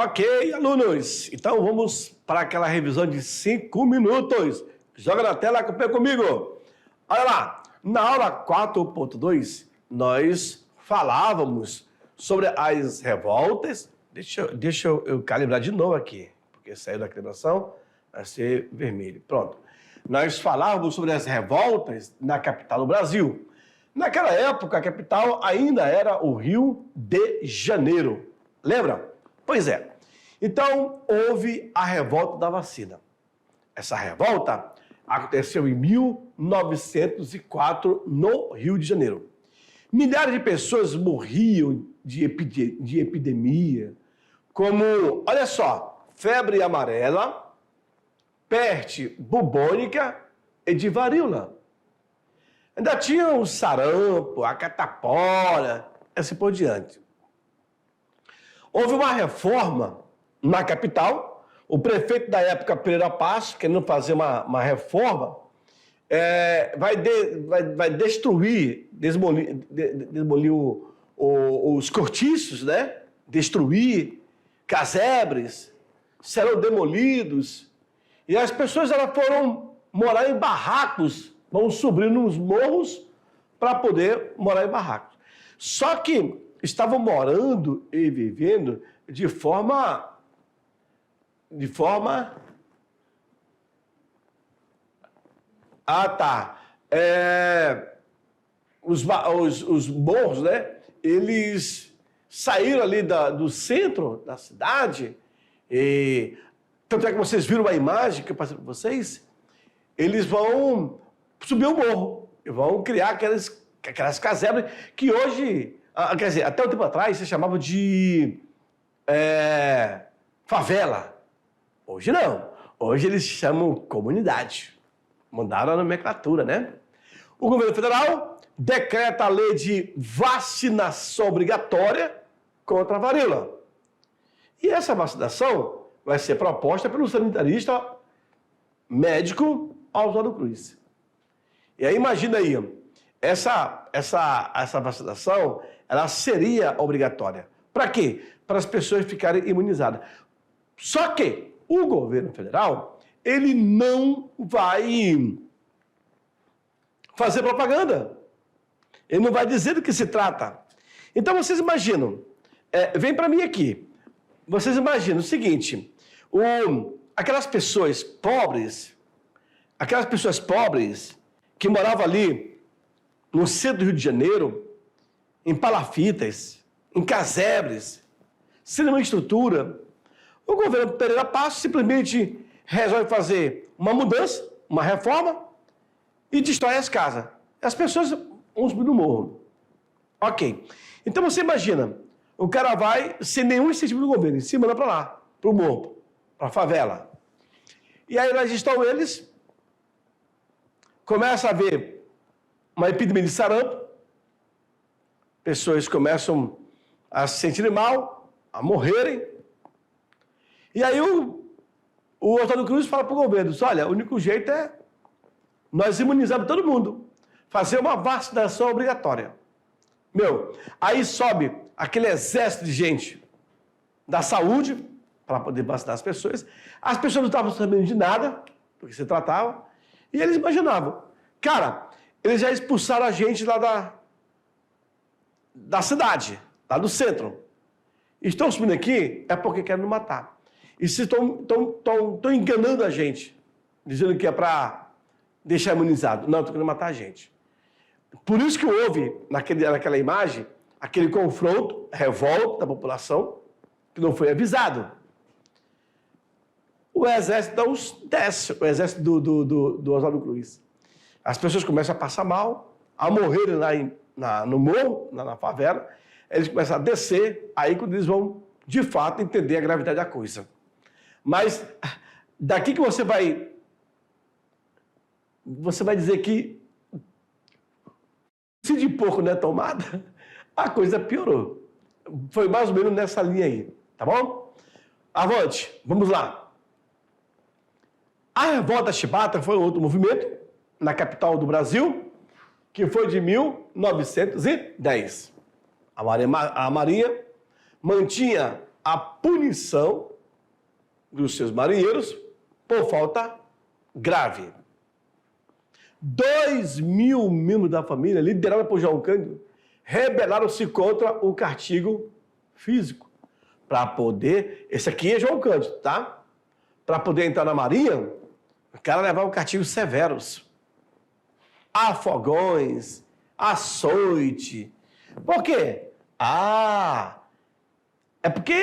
Ok, alunos, então vamos para aquela revisão de 5 minutos. Joga na tela, acompanha comigo. Olha lá, na aula 4.2, nós falávamos sobre as revoltas. Deixa eu calibrar de novo aqui, porque saiu da calibração, vai ser vermelho. Pronto. Nós falávamos sobre as revoltas na capital do Brasil. Naquela época, a capital ainda era o Rio de Janeiro. Lembra? Pois é. Então, houve a revolta da vacina. Essa revolta aconteceu em 1904, no Rio de Janeiro. Milhares de pessoas morriam de epidemia, como, olha só, febre amarela, peste bubônica e de varíola. Ainda tinha o sarampo, a catapora, assim por diante. Houve uma reforma na capital. O prefeito da época, Pereira Passos, querendo fazer uma reforma, vai destruir, desmolir os cortiços, né? Destruir, casebres serão demolidos. E as pessoas elas foram morar em barracos, vão subir nos morros para poder morar em barracos. Só que estavam morando e vivendo de forma... Ah, tá. Os morros, né? Eles saíram ali do centro da cidade, e tanto é que vocês viram a imagem que eu passei para vocês, eles vão subir o morro, e vão criar aquelas casebres que hoje, quer dizer, até um tempo atrás, se chamava de favela. Hoje não. Hoje eles chamam comunidade. Mudaram a nomenclatura, né? O governo federal decreta a lei de vacinação obrigatória contra a varíola. E essa vacinação vai ser proposta pelo sanitarista médico Oswaldo Cruz. E aí imagina aí, essa vacinação, ela seria obrigatória. Para quê? Para as pessoas ficarem imunizadas. Só que o governo federal, ele não vai fazer propaganda. Ele não vai dizer do que se trata. Então vocês imaginam, vem para mim aqui, vocês imaginam o seguinte, aquelas pessoas pobres que moravam ali no centro do Rio de Janeiro, em palafitas, em casebres, sem nenhuma estrutura, o governo Pereira Passos simplesmente resolve fazer uma mudança, uma reforma e destrói as casas. As pessoas vão subir no morro. Ok. Então você imagina, o cara vai sem nenhum incentivo do governo, e se manda para lá, para o morro, para a favela. E aí lá estão eles, começa a haver uma epidemia de sarampo, pessoas começam a se sentirem mal, a morrerem. E aí o Oswaldo Cruz fala para o governo, olha, o único jeito é nós imunizarmos todo mundo, fazer uma vacinação obrigatória. Aí sobe aquele exército de gente da saúde para poder vacinar as pessoas não estavam sabendo de nada do que se tratava, e eles imaginavam, cara, eles já expulsaram a gente lá da cidade, lá do centro. Estão subindo aqui é porque querem nos matar. E se estão enganando a gente, dizendo que é para deixar imunizado. Não, estão querendo matar a gente. Por isso que houve, naquela imagem, aquele confronto, revolta da população, que não foi avisado. O exército então desce, o exército do Oswaldo Cruz. As pessoas começam a passar mal, a morrerem lá no morro, na favela, eles começam a descer, aí quando eles vão, de fato, entender a gravidade da coisa. Mas daqui que você vai dizer que se de pouco não é tomada, a coisa piorou. Foi mais ou menos nessa linha aí, tá bom? Avante, vamos lá. A revolta chibata foi outro movimento na capital do Brasil, que foi de 1910. A Marinha mantinha a punição dos seus marinheiros por falta grave. 2.000 membros da família, liderados por João Cândido, rebelaram-se contra o castigo físico. Para poder... Esse aqui é João Cândido, tá? Para poder entrar na marinha, o cara levava castigos severos. Afogões, açoite. Por quê? É porque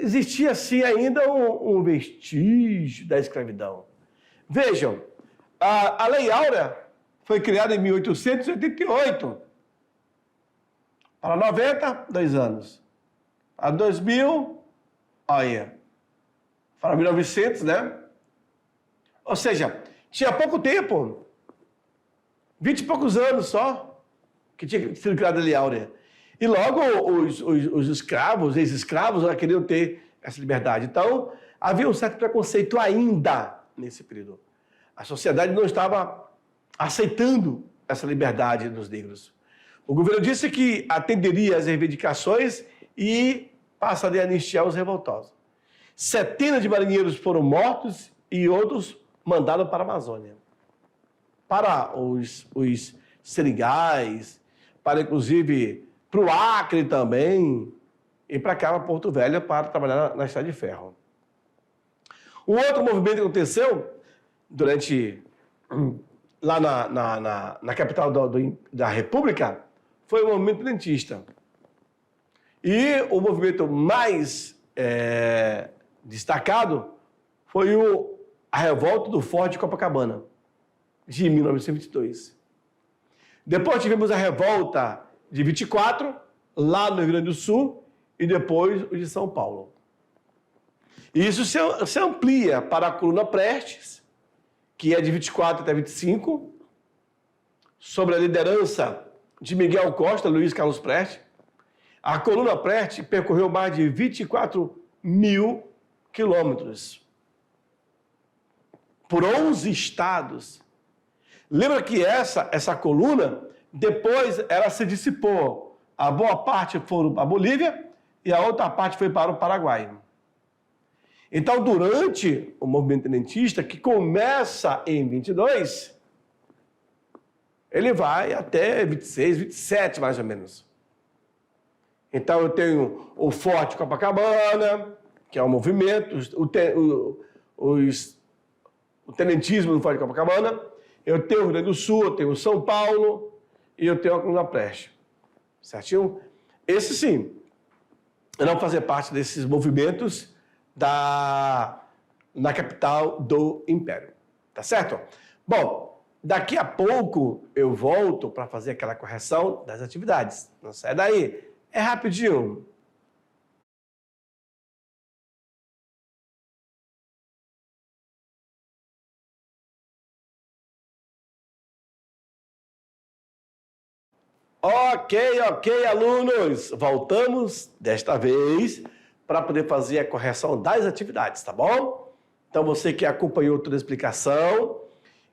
existia assim ainda um vestígio da escravidão. Vejam, a Lei Áurea foi criada em 1888. Para 90, 2 anos. Para 2000, olha, para 1900, né? Ou seja, tinha pouco tempo, 20 e poucos anos só, que tinha sido criada a Lei Áurea. E logo os escravos, ex-escravos, já queriam ter essa liberdade. Então, havia um certo preconceito ainda nesse período. A sociedade não estava aceitando essa liberdade dos negros. O governo disse que atenderia às reivindicações e passaria a anistiar os revoltosos. Centenas de marinheiros foram mortos e outros mandados para a Amazônia. Para os seringais, para inclusive para o Acre também, e para cá, para Porto Velho, para trabalhar na Estrada de Ferro. Um outro movimento que aconteceu lá na capital da República foi o movimento tenentista. E o movimento mais destacado foi a revolta do Forte de Copacabana, de 1922. Depois tivemos a revolta de 24, lá no Rio Grande do Sul, e depois o de São Paulo. E isso se amplia para a coluna Prestes, que é de 24 até 25, sobre a liderança de Miguel Costa, Luiz Carlos Prestes. A coluna Prestes percorreu mais de 24.000 quilômetros por 11 estados. Lembra que essa coluna, depois ela se dissipou. A boa parte foi para a Bolívia e a outra parte foi para o Paraguai. Então, durante o movimento tenentista, que começa em 22, ele vai até 26, 27, mais ou menos. Então, eu tenho o Forte Copacabana, que é um movimento, o tenentismo do Forte Copacabana. Eu tenho o Rio Grande do Sul, eu tenho São Paulo e eu tenho a coluna Prestes. Certinho? Esse sim, não fazer parte desses movimentos na capital do Império. Tá certo? Bom, daqui a pouco eu volto para fazer aquela correção das atividades. Não sai daí. É rapidinho. Ok, alunos. Voltamos desta vez para poder fazer a correção das atividades, tá bom? Então, você que acompanhou toda a explicação,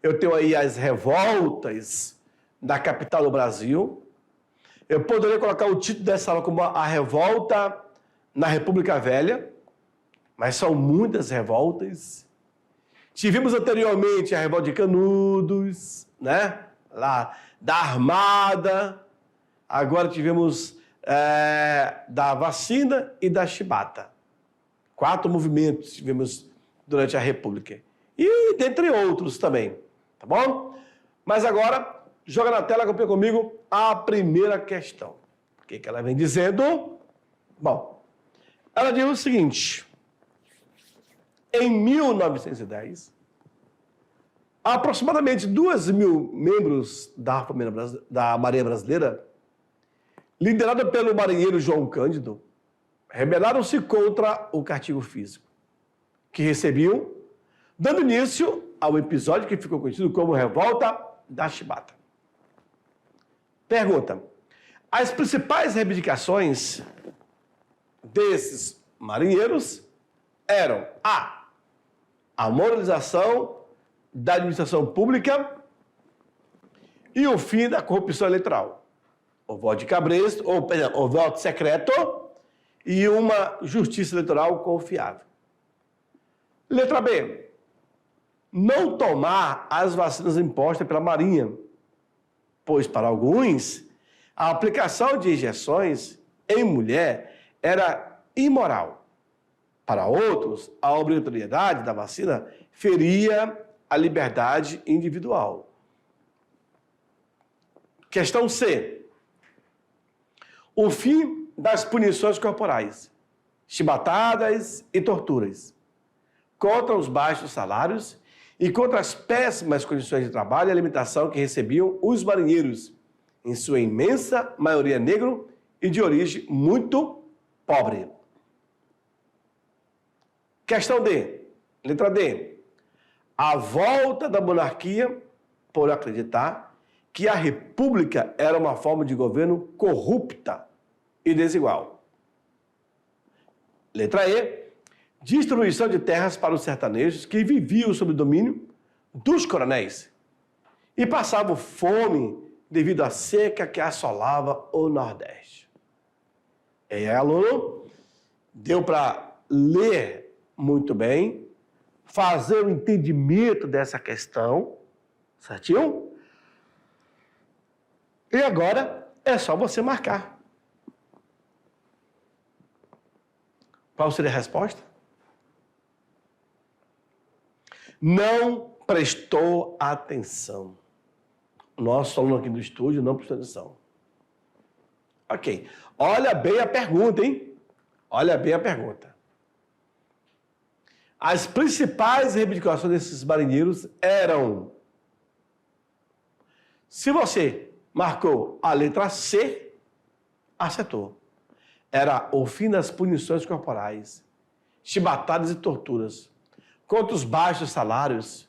eu tenho aí as revoltas da capital do Brasil. Eu poderia colocar o título dessa aula como a revolta na República Velha, mas são muitas revoltas. Tivemos anteriormente a revolta de Canudos, né? Lá da Armada. Agora tivemos da vacina e da chibata. 4 movimentos tivemos durante a República. E dentre outros também, tá bom? Mas agora, joga na tela, acompanha comigo a primeira questão. O que ela vem dizendo? Bom, ela diz o seguinte: em 1910, aproximadamente 2.000 membros da Marinha Brasileira, liderada pelo marinheiro João Cândido, rebelaram-se contra o castigo físico, que recebiam, dando início ao episódio que ficou conhecido como Revolta da Chibata. Pergunta: as principais reivindicações desses marinheiros eram a moralização da administração pública e o fim da corrupção eleitoral. O voto de cabresto, o voto secreto e uma justiça eleitoral confiável. Letra B. Não tomar as vacinas impostas pela Marinha, pois para alguns a aplicação de injeções em mulher era imoral. Para outros, a obrigatoriedade da vacina feria a liberdade individual. Questão C. O fim das punições corporais, chibatadas e torturas, contra os baixos salários e contra as péssimas condições de trabalho e alimentação que recebiam os marinheiros, em sua imensa maioria negro e de origem muito pobre. Questão D. Letra D. A volta da monarquia por acreditar que a república era uma forma de governo corrupta e desigual. Letra E. Distribuição de terras para os sertanejos que viviam sob o domínio dos coronéis e passavam fome devido à seca que assolava o Nordeste. E aí, aluno, deu para ler muito bem, fazer o entendimento dessa questão, certinho? E agora é só você marcar. Qual seria a resposta? Não prestou atenção. O nosso aluno aqui do estúdio não prestou atenção. Ok. Olha bem a pergunta, hein? Olha bem a pergunta. As principais reivindicações desses marinheiros eram... Se você marcou a letra C, acertou. Era o fim das punições corporais, chibatadas e torturas, contra os baixos salários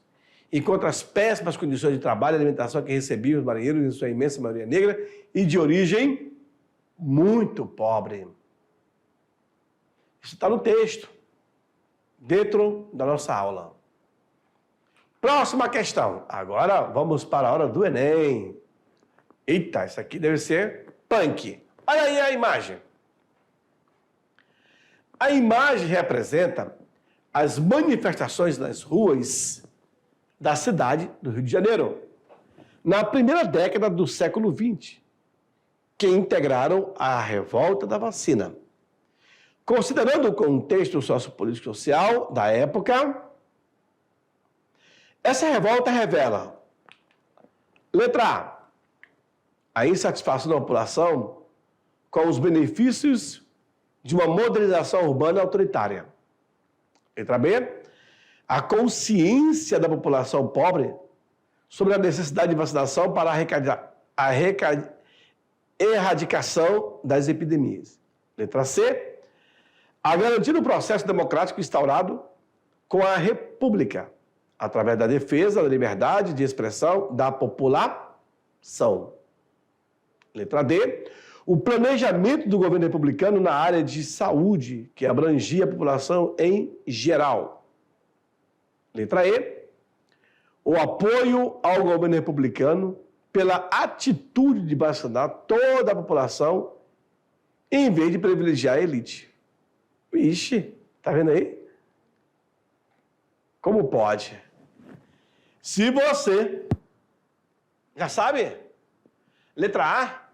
e contra as péssimas condições de trabalho e alimentação que recebiam os marinheiros, em sua imensa maioria negra e de origem muito pobre. Isso está no texto, dentro da nossa aula. Próxima questão. Agora vamos para a hora do Enem. Eita, isso aqui deve ser punk. Olha aí a imagem. A imagem representa as manifestações nas ruas da cidade do Rio de Janeiro, na primeira década do século XX, que integraram a revolta da vacina. Considerando o contexto sociopolítico e social da época, essa revolta revela, letra A, a insatisfação da população com os benefícios de uma modernização urbana autoritária. Letra B, a consciência da população pobre sobre a necessidade de vacinação para a erradicação das epidemias. Letra C, a garantia do processo democrático instaurado com a República, através da defesa da liberdade de expressão da população. Letra D, o planejamento do governo republicano na área de saúde, que abrangia a população em geral. Letra E, o apoio ao governo republicano pela atitude de vacinar toda a população em vez de privilegiar a elite. Ixi, tá vendo aí? Como pode? Se você já sabe, letra A,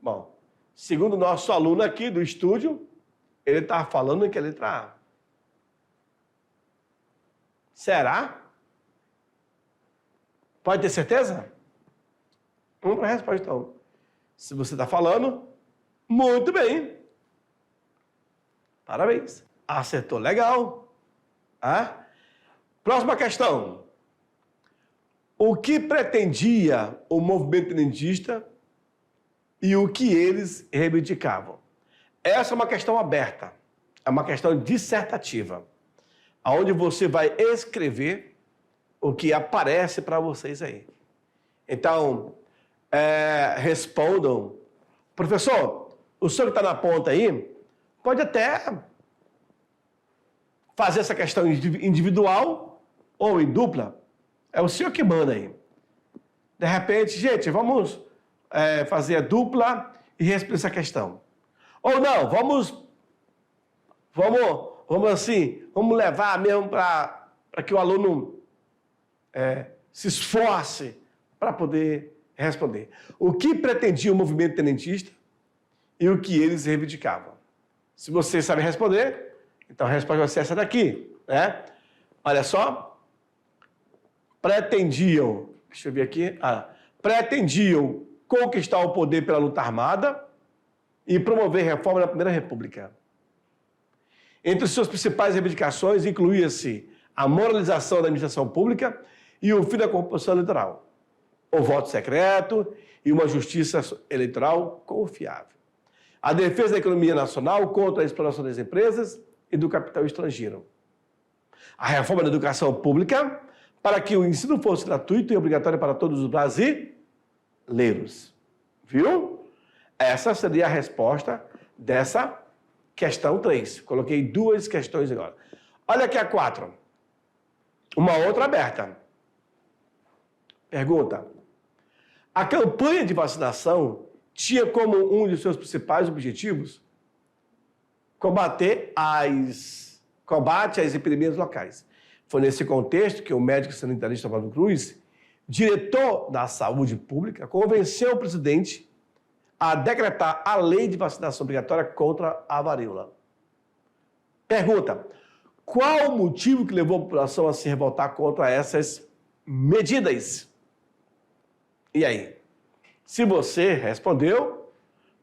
bom, segundo o nosso aluno aqui do estúdio, ele está falando que é letra A. Será? Pode ter certeza? Vamos para a resposta, então. Se você está falando, muito bem. Parabéns. Acertou legal. Ah? Próxima questão. O que pretendia o movimento tenentista e o que eles reivindicavam? Essa é uma questão aberta. É uma questão dissertativa, onde você vai escrever o que aparece para vocês aí. Então, respondam. Professor, o senhor que está na ponta aí, pode até fazer essa questão individual ou em dupla. É o senhor que manda aí. De repente, gente, vamos fazer a dupla e responder essa questão. Ou não, vamos Vamos levar mesmo para que o aluno se esforce para poder responder. O que pretendia o movimento tenentista e o que eles reivindicavam? Se você sabe responder, então a resposta vai ser essa daqui, né? Olha só. Pretendiam, deixa eu ver aqui, pretendiam conquistar o poder pela luta armada e promover reforma na Primeira República. Entre suas principais reivindicações incluía-se a moralização da administração pública e o fim da corrupção eleitoral, o voto secreto e uma justiça eleitoral confiável. A defesa da economia nacional contra a exploração das empresas e do capital estrangeiro. A reforma da educação pública para que o ensino fosse gratuito e obrigatório para todos os brasileiros. Viu? Essa seria a resposta dessa questão 3. Coloquei 2 questões agora. Olha aqui a 4. Uma outra aberta. Pergunta. A campanha de vacinação tinha como um de seus principais objetivos combate às epidemias locais. Foi nesse contexto que o médico sanitarista Oswaldo Cruz, diretor da saúde pública, convenceu o presidente a decretar a lei de vacinação obrigatória contra a varíola. Pergunta: qual o motivo que levou a população a se revoltar contra essas medidas? E aí? Se você respondeu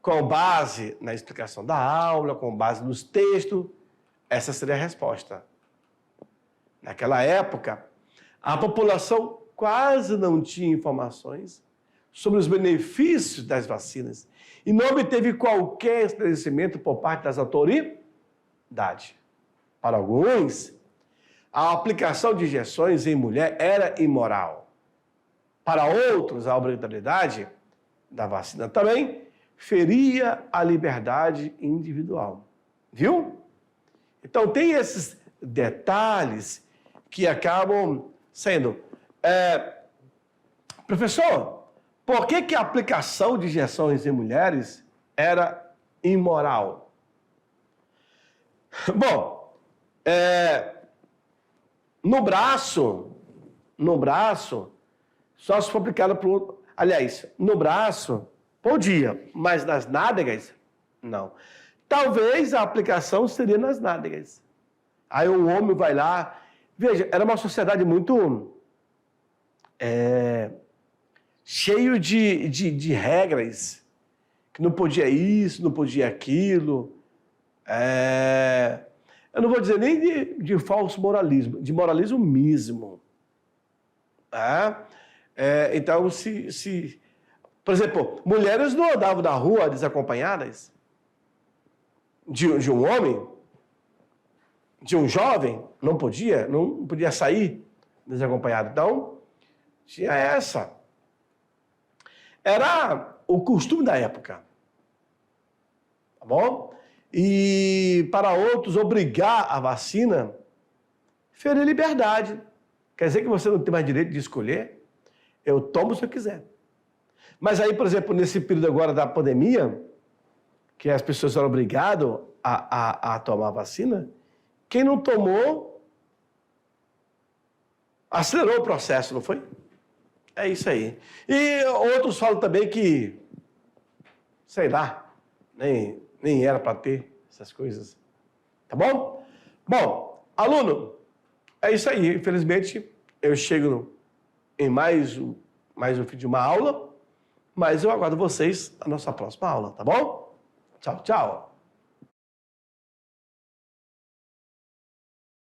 com base na explicação da aula, com base nos textos, essa seria a resposta. Naquela época, a população quase não tinha informações sobre os benefícios das vacinas e não obteve qualquer esclarecimento por parte das autoridades. Para alguns, a aplicação de injeções em mulher era imoral. Para outros, a obrigatoriedade da vacina também feria a liberdade individual. Viu? Então, tem esses detalhes que acabam sendo... Professor, por que a aplicação de injeções em mulheres era imoral? Bom, no braço, só se for aplicado por... Aliás, no braço, podia, mas nas nádegas, não. Talvez a aplicação seria nas nádegas. Aí o homem vai lá... Veja, era uma sociedade muito cheio de regras, que não podia isso, não podia aquilo. Eu não vou dizer nem de falso moralismo, de moralismo mesmo. Então, por exemplo, mulheres não andavam na rua desacompanhadas de um homem, de um jovem, não podia sair desacompanhado. Então, tinha essa. Era o costume da época. Tá bom? E para outros, obrigar a vacina ferir liberdade. Quer dizer que você não tem mais direito de escolher? Eu tomo se eu quiser. Mas aí, por exemplo, nesse período agora da pandemia, que as pessoas eram obrigadas a tomar a vacina, quem não tomou, acelerou o processo, não foi? É isso aí. E outros falam também que, sei lá, nem era para ter essas coisas. Tá bom? Bom, aluno, é isso aí. Infelizmente, eu chego em mais um fim de uma aula, mas eu aguardo vocês na nossa próxima aula, tá bom? Tchau, tchau.